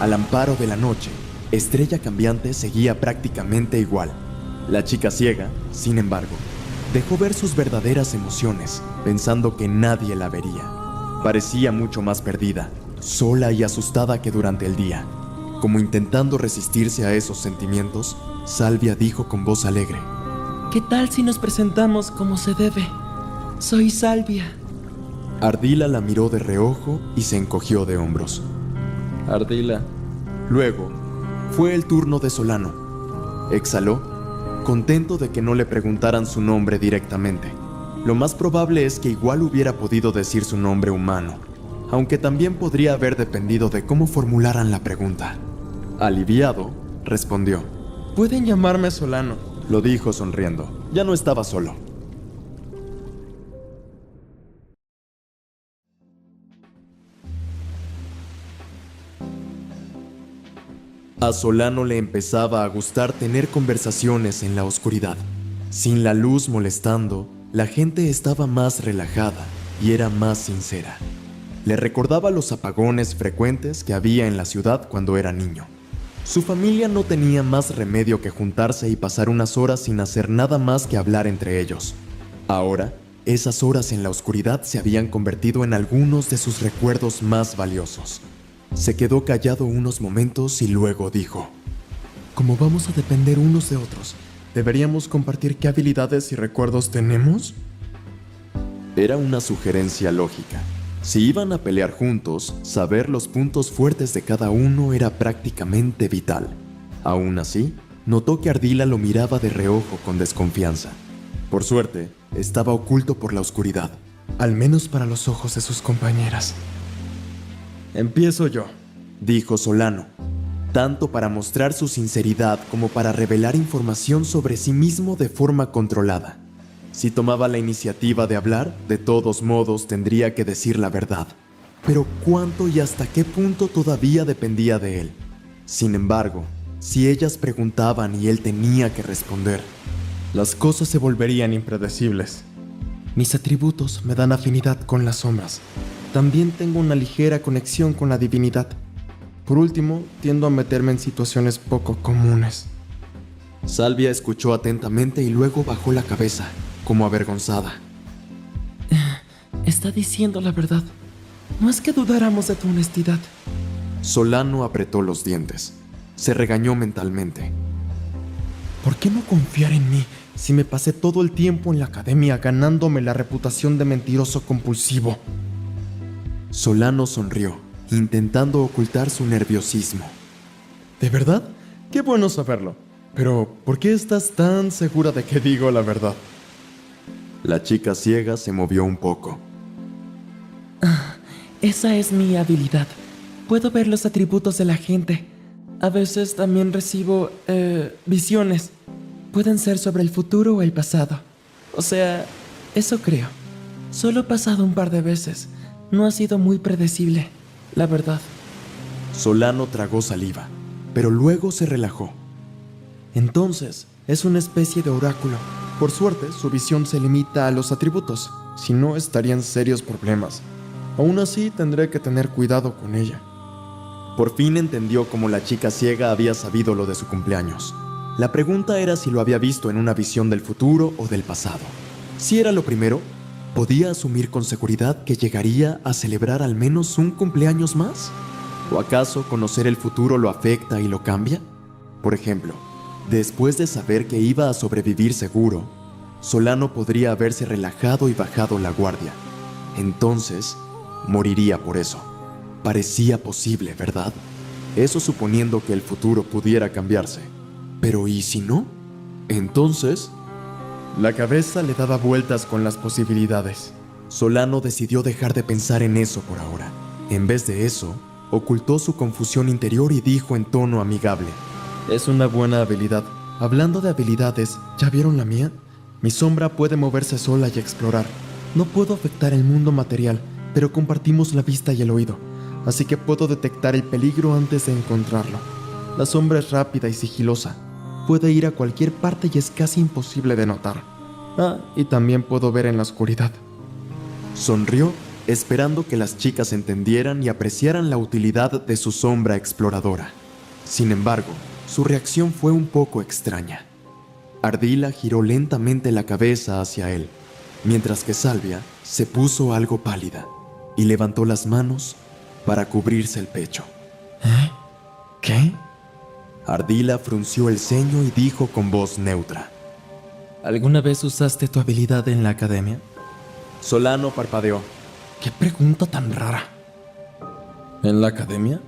Al amparo de la noche, Estrella Cambiante seguía prácticamente igual. La chica ciega, sin embargo, dejó ver sus verdaderas emociones, pensando que nadie la vería. Parecía mucho más perdida, sola y asustada que durante el día. Como intentando resistirse a esos sentimientos, Salvia dijo con voz alegre: ¿Qué tal si nos presentamos como se debe? Soy Salvia. Ardila la miró de reojo y se encogió de hombros. Ardila. Luego, fue el turno de Solano. Exhaló, contento de que no le preguntaran su nombre directamente. Lo más probable es que igual hubiera podido decir su nombre humano, aunque también podría haber dependido de cómo formularan la pregunta. Aliviado, respondió. Pueden llamarme Solano, lo dijo sonriendo. Ya no estaba solo. A Solano le empezaba a gustar tener conversaciones en la oscuridad. Sin la luz molestando, la gente estaba más relajada y era más sincera. Le recordaba los apagones frecuentes que había en la ciudad cuando era niño. Su familia no tenía más remedio que juntarse y pasar unas horas sin hacer nada más que hablar entre ellos. Ahora, esas horas en la oscuridad se habían convertido en algunos de sus recuerdos más valiosos. Se quedó callado unos momentos y luego dijo: Como vamos a depender unos de otros, ¿deberíamos compartir qué habilidades y recuerdos tenemos? Era una sugerencia lógica. Si iban a pelear juntos, saber los puntos fuertes de cada uno era prácticamente vital. Aún así, notó que Ardila lo miraba de reojo con desconfianza. Por suerte, estaba oculto por la oscuridad. Al menos para los ojos de sus compañeras. Empiezo yo, dijo Solano, tanto para mostrar su sinceridad como para revelar información sobre sí mismo de forma controlada. Si tomaba la iniciativa de hablar, de todos modos tendría que decir la verdad. Pero ¿cuánto y hasta qué punto todavía dependía de él? Sin embargo, si ellas preguntaban y él tenía que responder, las cosas se volverían impredecibles. Mis atributos me dan afinidad con las sombras. También tengo una ligera conexión con la divinidad. Por último, tiendo a meterme en situaciones poco comunes. Salvia escuchó atentamente y luego bajó la cabeza, como avergonzada. Está diciendo la verdad. No es que dudáramos de tu honestidad. Solano apretó los dientes. Se regañó mentalmente. ¿Por qué no confiar en mí si me pasé todo el tiempo en la academia ganándome la reputación de mentiroso compulsivo? Solano sonrió, intentando ocultar su nerviosismo. ¿De verdad? Qué bueno saberlo. Pero, ¿por qué estás tan segura de que digo la verdad? La chica ciega se movió un poco. Esa es mi habilidad. Puedo ver los atributos de la gente. A veces también recibo, visiones. Pueden ser sobre el futuro o el pasado. O sea, eso creo. Solo he pasado un par de veces. No ha sido muy predecible, la verdad. Solano tragó saliva, pero luego se relajó. Entonces, es una especie de oráculo. Por suerte, su visión se limita a los atributos. Si no, estarían serios problemas. Aún así, tendré que tener cuidado con ella. Por fin entendió cómo la chica ciega había sabido lo de su cumpleaños. La pregunta era si lo había visto en una visión del futuro o del pasado. Si era lo primero, podía asumir con seguridad que llegaría a celebrar al menos un cumpleaños más. ¿O acaso conocer el futuro lo afecta y lo cambia? Por ejemplo, después de saber que iba a sobrevivir seguro, Solano podría haberse relajado y bajado la guardia. Entonces, moriría por eso. Parecía posible, ¿verdad? Eso suponiendo que el futuro pudiera cambiarse. Pero ¿y si no? Entonces, La cabeza le daba vueltas con las posibilidades. Solano decidió dejar de pensar en eso por ahora. En vez de eso, ocultó su confusión interior y dijo en tono amigable: Es una buena habilidad. Hablando de habilidades, ¿ya vieron la mía? Mi sombra puede moverse sola y explorar. No puedo afectar el mundo material, pero compartimos la vista y el oído, así que puedo detectar el peligro antes de encontrarlo. La sombra es rápida y sigilosa. Puede ir a cualquier parte y es casi imposible de notar. Y también puedo ver en la oscuridad. Sonrió, esperando que las chicas entendieran y apreciaran la utilidad de su sombra exploradora. Sin embargo, su reacción fue un poco extraña. Ardila giró lentamente la cabeza hacia él, mientras que Salvia se puso algo pálida y levantó las manos para cubrirse el pecho. ¿Qué? Ardila frunció el ceño y dijo con voz neutra: ¿Alguna vez usaste tu habilidad en la academia? Solano parpadeó. ¿Qué pregunta tan rara? ¿En la academia?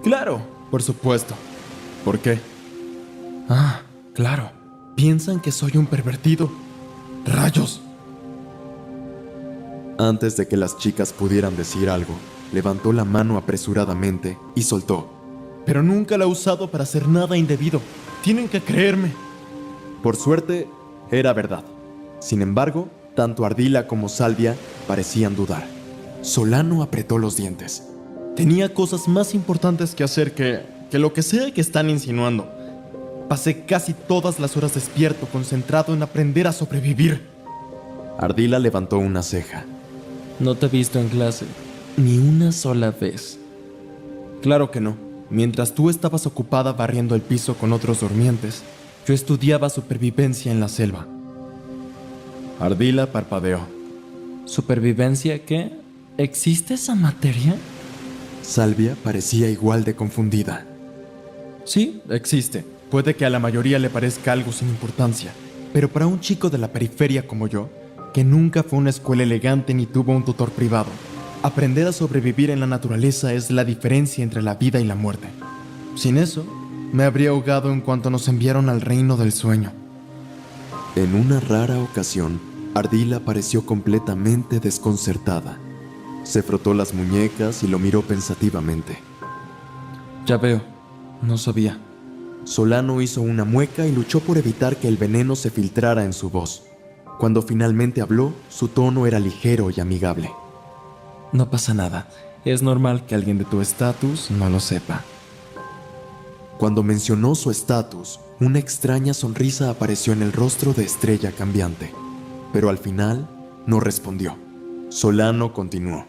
Claro, por supuesto. ¿Por qué? Claro. Piensan que soy un pervertido. ¡Rayos! Antes de que las chicas pudieran decir algo, levantó la mano apresuradamente y soltó: Pero nunca la he usado para hacer nada indebido. Tienen que creerme. Por suerte, era verdad. Sin embargo, tanto Ardila como Salvia parecían dudar. Solano apretó los dientes. Tenía cosas más importantes que hacer que lo que sea que están insinuando. Pasé casi todas las horas despierto, concentrado en aprender a sobrevivir. Ardila levantó una ceja. No te he visto en clase, ni una sola vez. Claro que no. Mientras tú estabas ocupada barriendo el piso con otros durmientes, yo estudiaba supervivencia en la selva. Ardila parpadeó. ¿Supervivencia qué? ¿Existe esa materia? Salvia parecía igual de confundida. Sí, existe. Puede que a la mayoría le parezca algo sin importancia, pero para un chico de la periferia como yo, que nunca fue a una escuela elegante ni tuvo un tutor privado, aprender a sobrevivir en la naturaleza es la diferencia entre la vida y la muerte. Sin eso, me habría ahogado en cuanto nos enviaron al reino del sueño. En una rara ocasión, Ardila pareció completamente desconcertada. Se frotó las muñecas y lo miró pensativamente. Ya veo, no sabía. Solano hizo una mueca y luchó por evitar que el veneno se filtrara en su voz. Cuando finalmente habló, su tono era ligero y amigable. No pasa nada. Es normal que alguien de tu estatus no lo sepa. Cuando mencionó su estatus, una extraña sonrisa apareció en el rostro de Estrella Cambiante, pero al final no respondió. Solano continuó.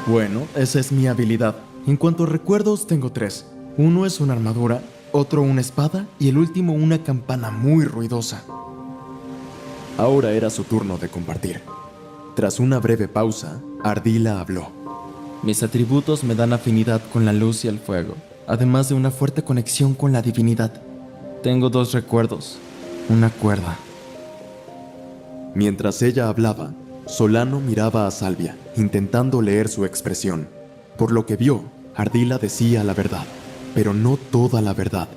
Bueno, esa es mi habilidad. En cuanto a recuerdos, tengo 3. Uno es una armadura, otro una espada y el último una campana muy ruidosa. Ahora era su turno de compartir. Tras una breve pausa, Ardila habló. Mis atributos me dan afinidad con la luz y el fuego, además de una fuerte conexión con la divinidad. Tengo 2 recuerdos, una cuerda. Mientras ella hablaba, Solano miraba a Salvia, intentando leer su expresión. Por lo que vio, Ardila decía la verdad, pero no toda la verdad.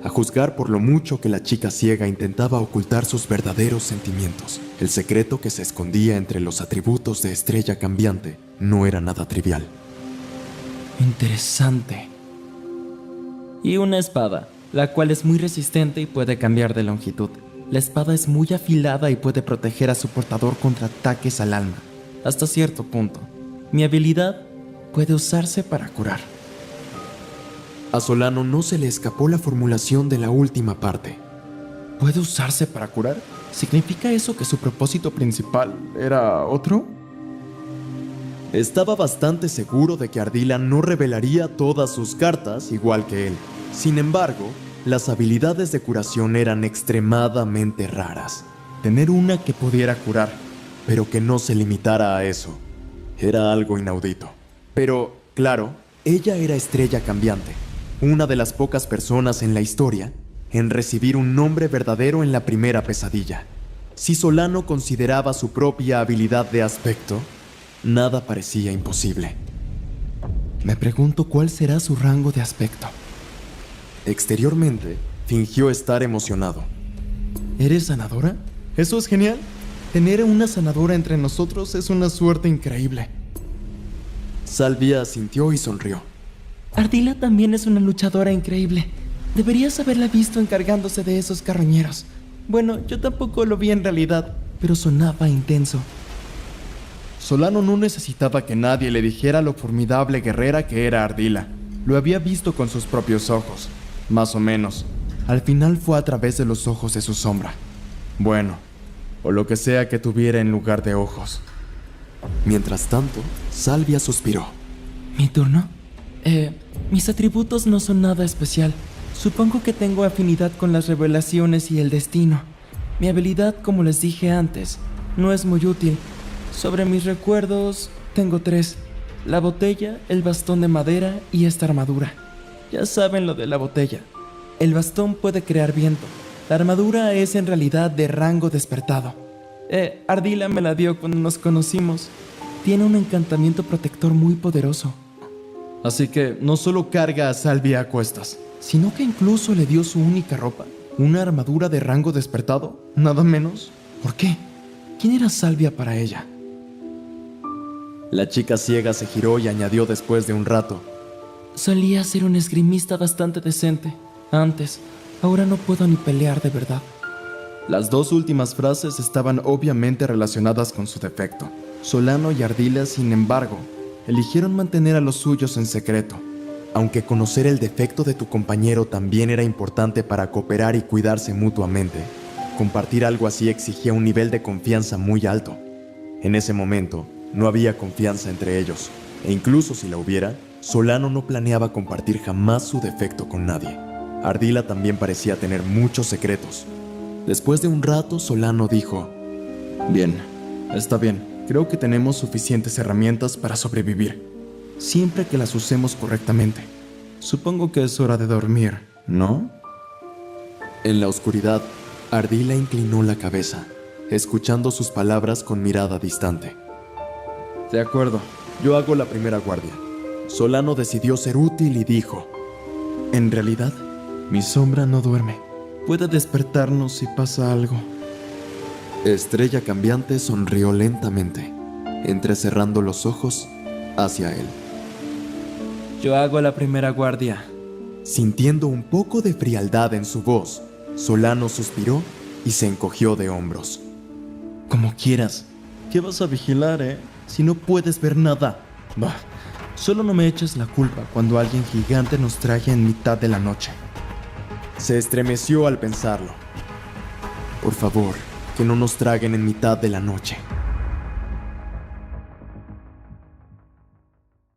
A juzgar por lo mucho que la chica ciega intentaba ocultar sus verdaderos sentimientos, el secreto que se escondía entre los atributos de Estrella Cambiante no era nada trivial. Interesante. Y una espada, la cual es muy resistente y puede cambiar de longitud. La espada es muy afilada y puede proteger a su portador contra ataques al alma, hasta cierto punto. Mi habilidad puede usarse para curar. A Solano no se le escapó la formulación de la última parte. ¿Puede usarse para curar? ¿Significa eso que su propósito principal era otro? Estaba bastante seguro de que Ardila no revelaría todas sus cartas igual que él. Sin embargo, las habilidades de curación eran extremadamente raras. Tener una que pudiera curar, pero que no se limitara a eso, era algo inaudito. Pero, claro, Ella era Estrella Cambiante, una de las pocas personas en la historia en recibir un nombre verdadero en la primera pesadilla. Si Solano consideraba su propia habilidad de aspecto, nada parecía imposible. Me pregunto cuál será su rango de aspecto. Exteriormente, fingió estar emocionado. ¿Eres sanadora? Eso es genial. Tener una sanadora entre nosotros es una suerte increíble. Salvia asintió y sonrió. Ardila también es una luchadora increíble. Deberías haberla visto encargándose de esos carroñeros. Bueno, yo tampoco lo vi en realidad, pero sonaba intenso. Solano no necesitaba que nadie le dijera lo formidable guerrera que era Ardila. Lo había visto con sus propios ojos, más o menos. Al final fue a través de los ojos de su sombra. Bueno, o lo que sea que tuviera en lugar de ojos. Mientras tanto, Salvia suspiró. ¿Mi turno? Mis atributos no son nada especial. Supongo que tengo afinidad con las revelaciones y el destino. Mi habilidad, como les dije antes, no es muy útil. Sobre mis recuerdos, tengo 3. La botella, el bastón de madera y esta armadura. Ya saben lo de la botella. El bastón puede crear viento. La armadura es en realidad de rango despertado. Ardila me la dio cuando nos conocimos. Tiene un encantamiento protector muy poderoso. Así que no solo carga a Salvia a cuestas, sino que incluso le dio su única ropa, una armadura de rango despertado, nada menos. ¿Por qué? ¿Quién era Salvia para ella? La chica ciega se giró y añadió después de un rato. Solía ser un esgrimista bastante decente. Antes, ahora no puedo ni pelear de verdad. Las 2 últimas frases estaban obviamente relacionadas con su defecto. Solano y Ardila, sin embargo, eligieron mantener a los suyos en secreto. Aunque conocer el defecto de tu compañero también era importante para cooperar y cuidarse mutuamente, compartir algo así exigía un nivel de confianza muy alto. En ese momento, no había confianza entre ellos, e incluso si la hubiera, Solano no planeaba compartir jamás su defecto con nadie. Ardila también parecía tener muchos secretos. Después de un rato, Solano dijo: Bien, está bien. Creo que tenemos suficientes herramientas para sobrevivir, siempre que las usemos correctamente. Supongo que es hora de dormir, ¿no? En la oscuridad, Ardila inclinó la cabeza, escuchando sus palabras con mirada distante. De acuerdo, yo hago la primera guardia. Solano decidió ser útil y dijo: En realidad, mi sombra no duerme. Puede despertarnos si pasa algo. Estrella Cambiante sonrió lentamente, entrecerrando los ojos hacia él. Yo hago la primera guardia. Sintiendo un poco de frialdad en su voz, Solano suspiró y se encogió de hombros. Como quieras. ¿Qué vas a vigilar, si no puedes ver nada? Bah, solo no me eches la culpa cuando alguien gigante nos traje en mitad de la noche. Se estremeció al pensarlo. Por favor, que no nos traguen en mitad de la noche.